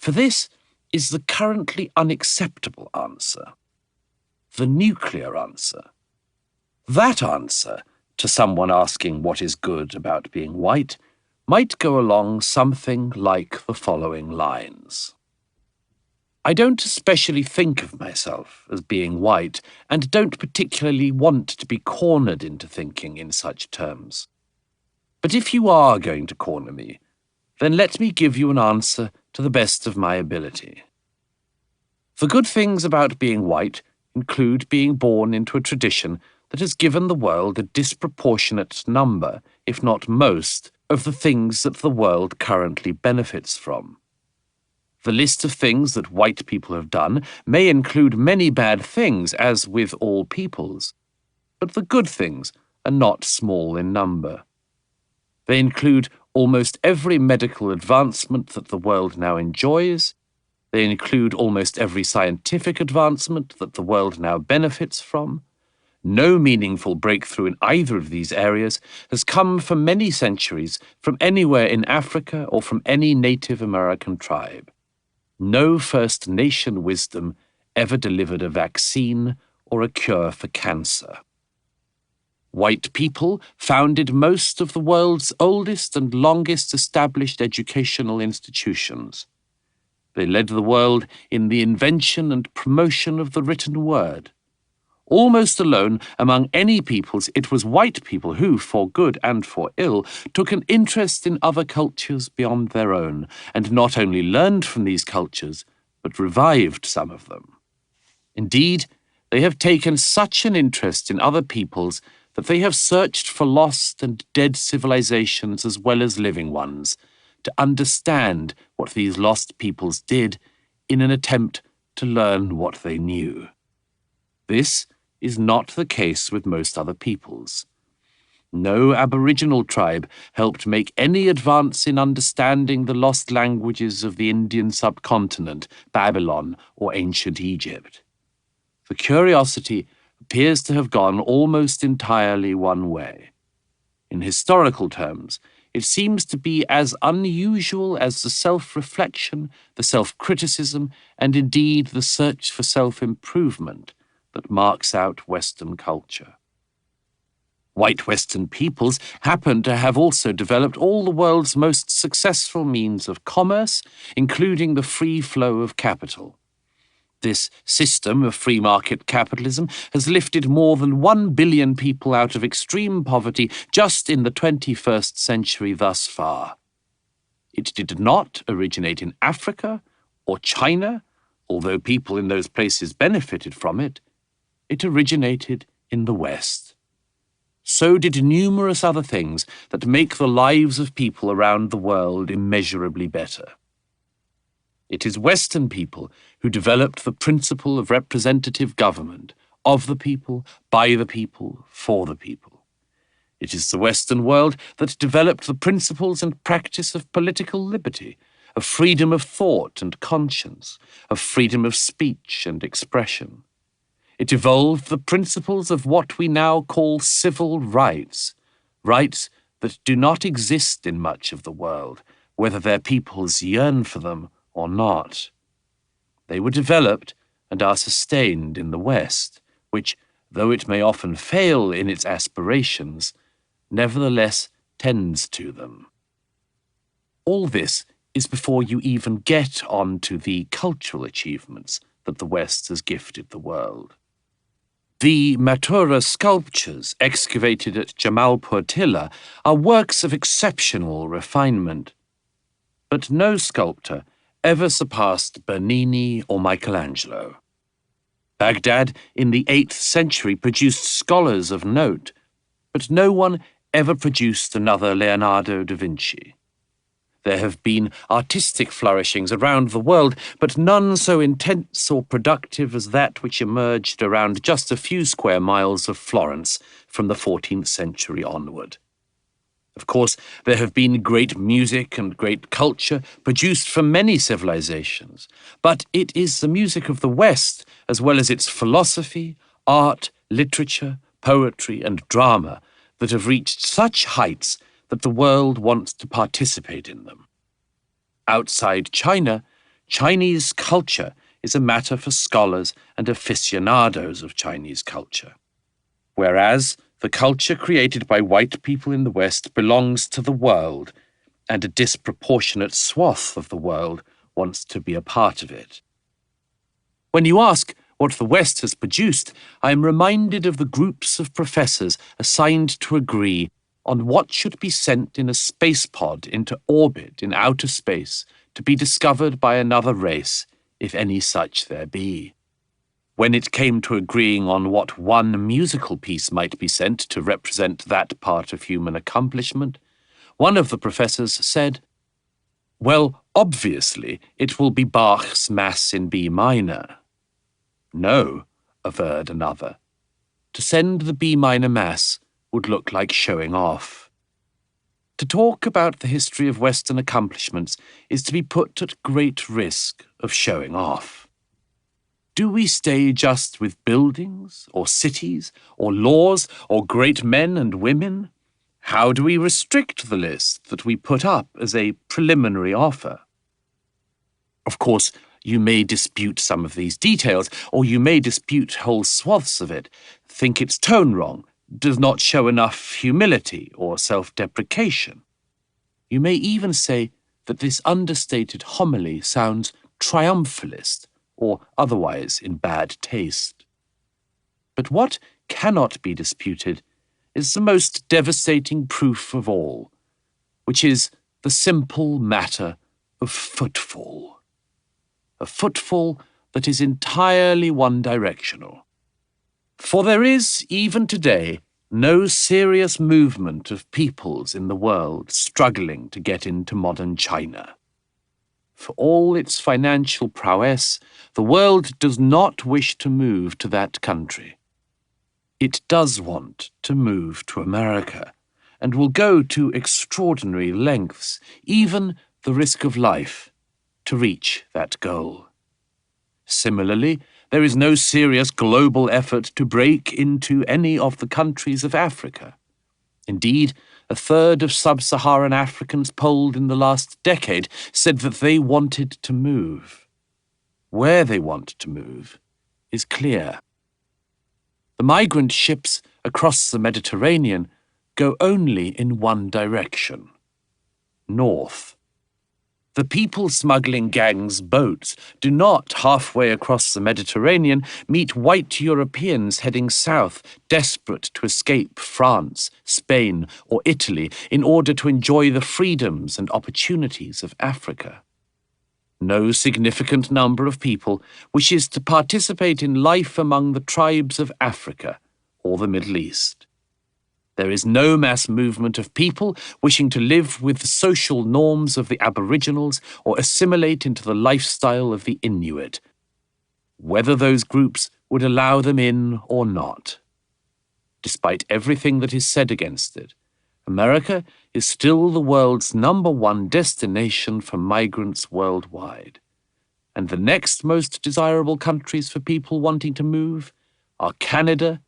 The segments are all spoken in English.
For this is the currently unacceptable answer, the nuclear answer. That answer, to someone asking what is good about being white, might go along something like the following lines. I don't especially think of myself as being white, and don't particularly want to be cornered into thinking in such terms. But if you are going to corner me, then let me give you an answer to the best of my ability. The good things about being white include being born into a tradition that has given the world a disproportionate number, if not most, of the things that the world currently benefits from. The list of things that white people have done may include many bad things, as with all peoples, but the good things are not small in number. They include almost every medical advancement that the world now enjoys. They include almost every scientific advancement that the world now benefits from. No meaningful breakthrough in either of these areas has come for many centuries from anywhere in Africa or from any Native American tribe. No First Nation wisdom ever delivered a vaccine or a cure for cancer. White people founded most of the world's oldest and longest established educational institutions. They led the world in the invention and promotion of the written word. Almost alone among any peoples, it was white people who, for good and for ill, took an interest in other cultures beyond their own, and not only learned from these cultures, but revived some of them. Indeed, they have taken such an interest in other peoples that they have searched for lost and dead civilizations as well as living ones, to understand what these lost peoples did in an attempt to learn what they knew. This is not the case with most other peoples. No Aboriginal tribe helped make any advance in understanding the lost languages of the Indian subcontinent, Babylon, or ancient Egypt. The curiosity appears to have gone almost entirely one way. In historical terms, it seems to be as unusual as the self-reflection, the self-criticism, and indeed the search for self-improvement that marks out Western culture. White Western peoples happen to have also developed all the world's most successful means of commerce, including the free flow of capital. This system of free market capitalism has lifted more than 1 billion people out of extreme poverty just in the 21st century thus far. It did not originate in Africa or China, although people in those places benefited from it. It originated in the West. So did numerous other things that make the lives of people around the world immeasurably better. It is Western people who developed the principle of representative government, of the people, by the people, for the people. It is the Western world that developed the principles and practice of political liberty, of freedom of thought and conscience, of freedom of speech and expression. It evolved the principles of what we now call civil rights, rights that do not exist in much of the world, whether their peoples yearn for them or not. They were developed and are sustained in the West, which, though it may often fail in its aspirations, nevertheless tends to them. All this is before you even get on to the cultural achievements that the West has gifted the world. The Mathura sculptures excavated at Jamalpur Tilla are works of exceptional refinement, but no sculptor ever surpassed Bernini or Michelangelo. Baghdad in the 8th century produced scholars of note, but no one ever produced another Leonardo da Vinci. There have been artistic flourishings around the world, but none so intense or productive as that which emerged around just a few square miles of Florence from the 14th century onward. Of course, there have been great music and great culture produced from many civilizations, but it is the music of the West, as well as its philosophy, art, literature, poetry, and drama, that have reached such heights that the world wants to participate in them. Outside China, Chinese culture is a matter for scholars and aficionados of Chinese culture, whereas the culture created by white people in the West belongs to the world, and a disproportionate swath of the world wants to be a part of it. When you ask what the West has produced, I am reminded of the groups of professors assigned to agree on what should be sent in a space pod into orbit in outer space to be discovered by another race, if any such there be. When it came to agreeing on what one musical piece might be sent to represent that part of human accomplishment, one of the professors said, "Well, obviously, it will be Bach's Mass in B minor." "No," averred another. "To send the B minor Mass would look like showing off." To talk about the history of Western accomplishments is to be put at great risk of showing off. Do we stay just with buildings, or cities, or laws, or great men and women? How do we restrict the list that we put up as a preliminary offer? Of course, you may dispute some of these details, or you may dispute whole swaths of it, think its tone wrong, does not show enough humility or self-deprecation. You may even say that this understated homily sounds triumphalist or otherwise in bad taste. But what cannot be disputed is the most devastating proof of all, which is the simple matter of footfall. A footfall that is entirely one-directional. For there is, even today, no serious movement of peoples in the world struggling to get into modern China. For all its financial prowess, the world does not wish to move to that country. It does want to move to America, and will go to extraordinary lengths, even the risk of life, to reach that goal. Similarly, there is no serious global effort to break into any of the countries of Africa. Indeed, a third of sub-Saharan Africans polled in the last decade said that they wanted to move. Where they want to move is clear. The migrant ships across the Mediterranean go only in one direction, north. The people-smuggling gang's boats do not, halfway across the Mediterranean, meet white Europeans heading south, desperate to escape France, Spain, or Italy in order to enjoy the freedoms and opportunities of Africa. No significant number of people wishes to participate in life among the tribes of Africa or the Middle East. There is no mass movement of people wishing to live with the social norms of the Aboriginals or assimilate into the lifestyle of the Inuit, whether those groups would allow them in or not. Despite everything that is said against it, America is still the world's #1 destination for migrants worldwide, and the next most desirable countries for people wanting to move are Canada,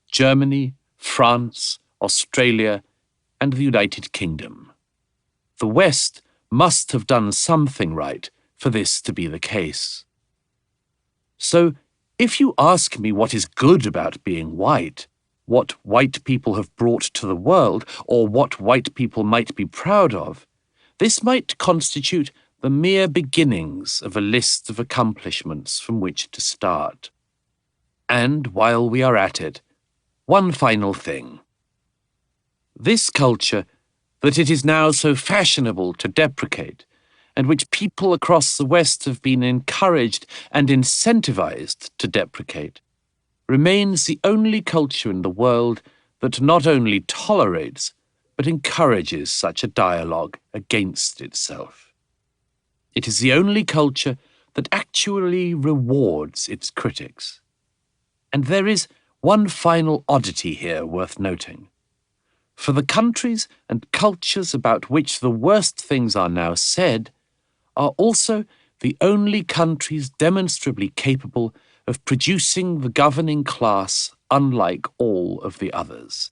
Germany, France, Australia, and the United Kingdom. The West must have done something right for this to be the case. So, if you ask me what is good about being white, what white people have brought to the world, or what white people might be proud of, this might constitute the mere beginnings of a list of accomplishments from which to start. And while we are at it, one final thing. This culture, that it is now so fashionable to deprecate, and which people across the West have been encouraged and incentivized to deprecate, remains the only culture in the world that not only tolerates, but encourages such a dialogue against itself. It is the only culture that actually rewards its critics. And there is one final oddity here worth noting. For the countries and cultures about which the worst things are now said are also the only countries demonstrably capable of producing the governing class unlike all of the others.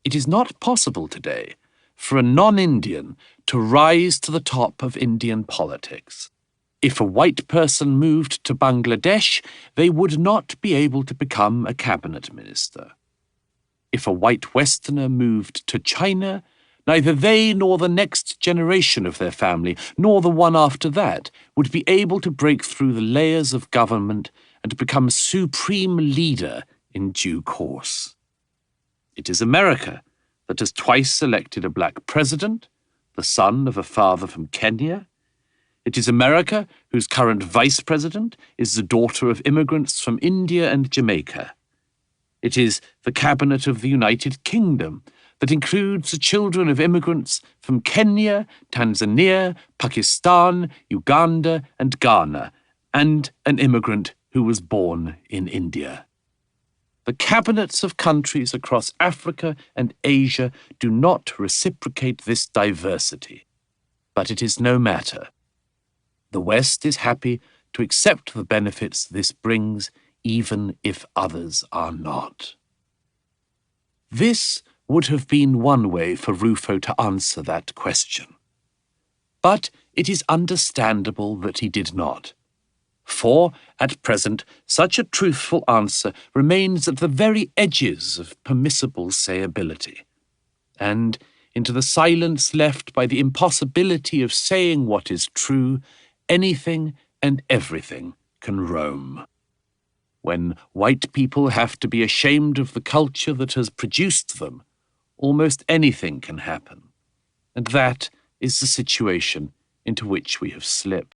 It is not possible today for a non-Indian to rise to the top of Indian politics. if a white person moved to Bangladesh, they would not be able to become a cabinet minister. If a white Westerner moved to China, neither they nor the next generation of their family, nor the one after that, would be able to break through the layers of government and become supreme leader in due course. It is America that has twice elected a black president, the son of a father from Kenya. It is America whose current vice president is the daughter of immigrants from India and Jamaica. It is the cabinet of the United Kingdom that includes the children of immigrants from Kenya, Tanzania, Pakistan, Uganda, and Ghana, and an immigrant who was born in India. The cabinets of countries across Africa and Asia do not reciprocate this diversity, but it is no matter. The West is happy to accept the benefits this brings, even if others are not. This would have been one way for Rufo to answer that question. But it is understandable that he did not. For, at present, such a truthful answer remains at the very edges of permissible sayability, and into the silence left by the impossibility of saying what is true, anything and everything can roam. When white people have to be ashamed of the culture that has produced them, almost anything can happen, and that is the situation into which we have slipped.